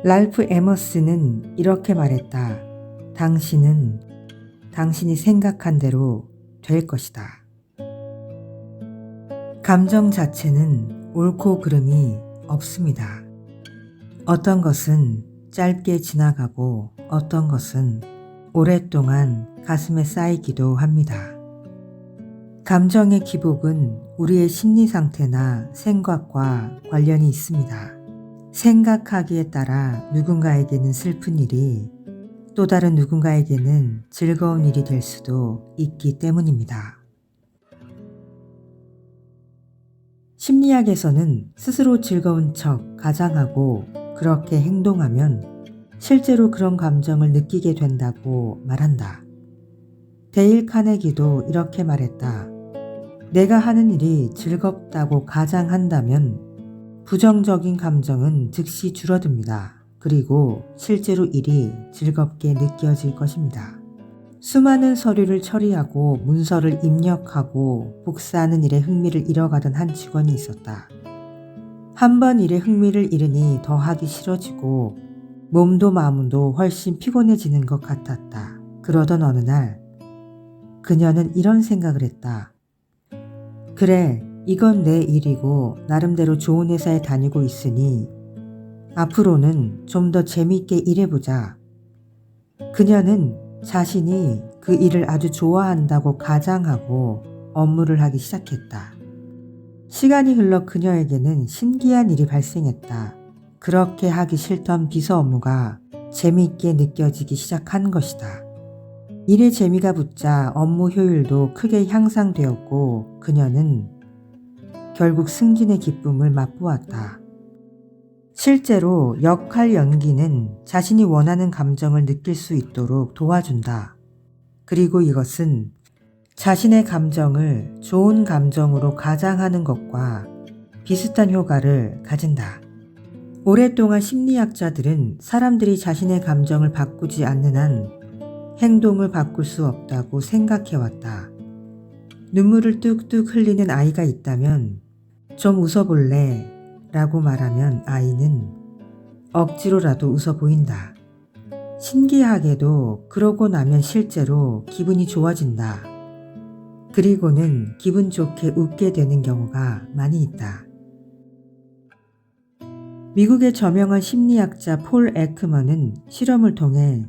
랄프 에머스는 이렇게 말했다. 당신은 당신이 생각한 대로 될 것이다. 감정 자체는 옳고 그름이 없습니다. 어떤 것은 짧게 지나가고 어떤 것은 오랫동안 가슴에 쌓이기도 합니다. 감정의 기복은 우리의 심리 상태나 생각과 관련이 있습니다. 생각하기에 따라 누군가에게는 슬픈 일이 또 다른 누군가에게는 즐거운 일이 될 수도 있기 때문입니다. 심리학에서는 스스로 즐거운 척 가장하고 그렇게 행동하면 실제로 그런 감정을 느끼게 된다고 말한다. 데일 카네기도 이렇게 말했다. 내가 하는 일이 즐겁다고 가장한다면 부정적인 감정은 즉시 줄어듭니다. 그리고 실제로 일이 즐겁게 느껴질 것입니다. 수많은 서류를 처리하고 문서를 입력하고 복사하는 일에 흥미를 잃어가던 한 직원이 있었다. 한 번 일에 흥미를 잃으니 더 하기 싫어지고 몸도 마음도 훨씬 피곤해지는 것 같았다. 그러던 어느 날 그녀는 이런 생각을 했다. 그래, 이건 내 일이고 나름대로 좋은 회사에 다니고 있으니 앞으로는 좀 더 재미있게 일해보자. 그녀는 자신이 그 일을 아주 좋아한다고 가장하고 업무를 하기 시작했다. 시간이 흘러 그녀에게는 신기한 일이 발생했다. 그렇게 하기 싫던 비서 업무가 재미있게 느껴지기 시작한 것이다. 일에 재미가 붙자 업무 효율도 크게 향상되었고 그녀는 결국 승진의 기쁨을 맛보았다. 실제로 역할 연기는 자신이 원하는 감정을 느낄 수 있도록 도와준다. 그리고 이것은 자신의 감정을 좋은 감정으로 가장하는 것과 비슷한 효과를 가진다. 오랫동안 심리학자들은 사람들이 자신의 감정을 바꾸지 않는 한 행동을 바꿀 수 없다고 생각해왔다. 눈물을 뚝뚝 흘리는 아이가 있다면 좀 웃어볼래? 라고 말하면 아이는 억지로라도 웃어 보인다. 신기하게도 그러고 나면 실제로 기분이 좋아진다. 그리고는 기분 좋게 웃게 되는 경우가 많이 있다. 미국의 저명한 심리학자 폴 에크먼은 실험을 통해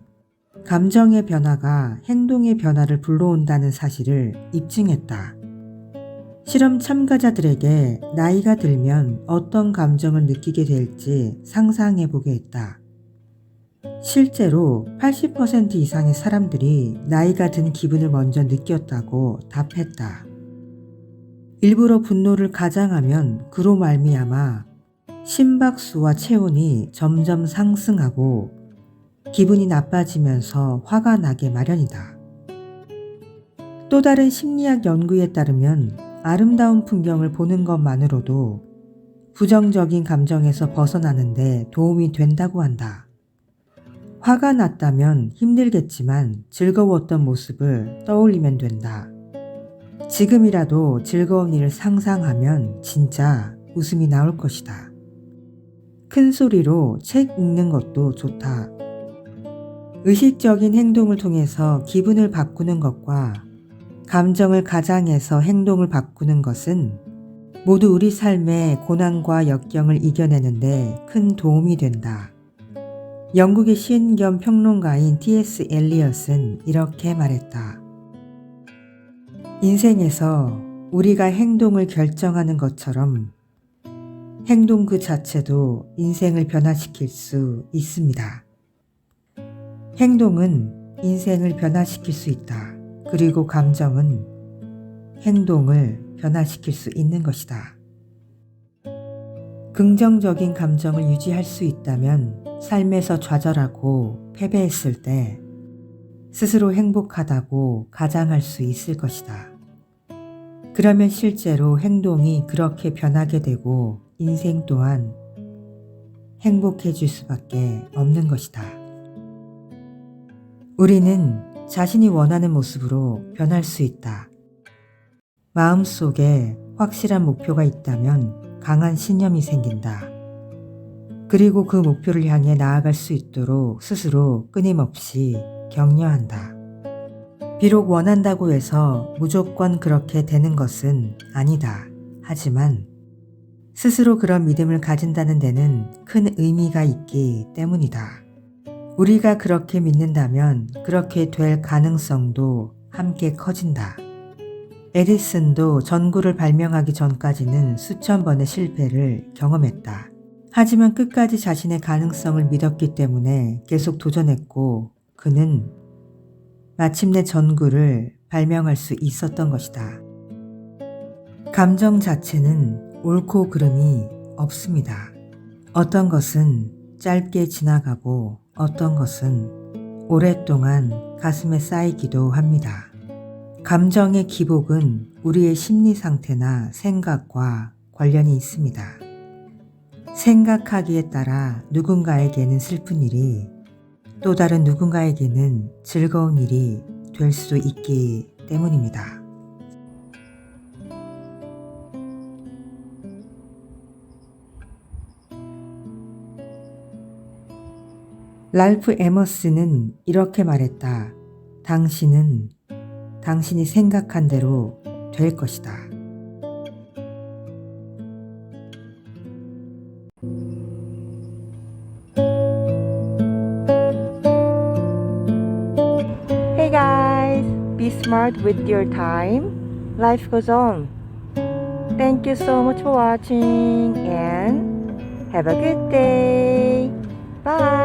감정의 변화가 행동의 변화를 불러온다는 사실을 입증했다. 실험 참가자들에게 나이가 들면 어떤 감정을 느끼게 될지 상상해보게 했다. 실제로 80% 이상의 사람들이 나이가 든 기분을 먼저 느꼈다고 답했다. 일부러 분노를 가장하면 그로 말미암아 심박수와 체온이 점점 상승하고 기분이 나빠지면서 화가 나게 마련이다. 또 다른 심리학 연구에 따르면 아름다운 풍경을 보는 것만으로도 부정적인 감정에서 벗어나는데 도움이 된다고 한다. 화가 났다면 힘들겠지만 즐거웠던 모습을 떠올리면 된다. 지금이라도 즐거운 일을 상상하면 진짜 웃음이 나올 것이다. 큰 소리로 책 읽는 것도 좋다. 의식적인 행동을 통해서 기분을 바꾸는 것과 감정을 가장해서 행동을 바꾸는 것은 모두 우리 삶의 고난과 역경을 이겨내는데 큰 도움이 된다. 영국의 시인 겸 평론가인 T.S. 엘리엇은 이렇게 말했다. 인생에서 우리가 행동을 결정하는 것처럼 행동 그 자체도 인생을 변화시킬 수 있습니다. 행동은 인생을 변화시킬 수 있다. 그리고 감정은 행동을 변화시킬 수 있는 것이다. 긍정적인 감정을 유지할 수 있다면 삶에서 좌절하고 패배했을 때 스스로 행복하다고 가장할 수 있을 것이다. 그러면 실제로 행동이 그렇게 변하게 되고 인생 또한 행복해질 수밖에 없는 것이다. 우리는 자신이 원하는 모습으로 변할 수 있다. 마음속에 확실한 목표가 있다면 강한 신념이 생긴다. 그리고 그 목표를 향해 나아갈 수 있도록 스스로 끊임없이 격려한다. 비록 원한다고 해서 무조건 그렇게 되는 것은 아니다. 하지만 스스로 그런 믿음을 가진다는 데는 큰 의미가 있기 때문이다. 우리가 그렇게 믿는다면 그렇게 될 가능성도 함께 커진다. 에디슨도 전구를 발명하기 전까지는 수천 번의 실패를 경험했다. 하지만 끝까지 자신의 가능성을 믿었기 때문에 계속 도전했고 그는 마침내 전구를 발명할 수 있었던 것이다. 감정 자체는 옳고 그름이 없습니다. 어떤 것은 짧게 지나가고 어떤 것은 오랫동안 가슴에 쌓이기도 합니다. 감정의 기복은 우리의 심리 상태나 생각과 관련이 있습니다. 생각하기에 따라 누군가에게는 슬픈 일이 또 다른 누군가에게는 즐거운 일이 될 수 있기 때문입니다. 랄프 에머스는 이렇게 말했다. 당신은 당신이 생각한 대로 될 것이다. Hey guys, be smart with your time. Life goes on. Thank you so much for watching and have a good day. Bye.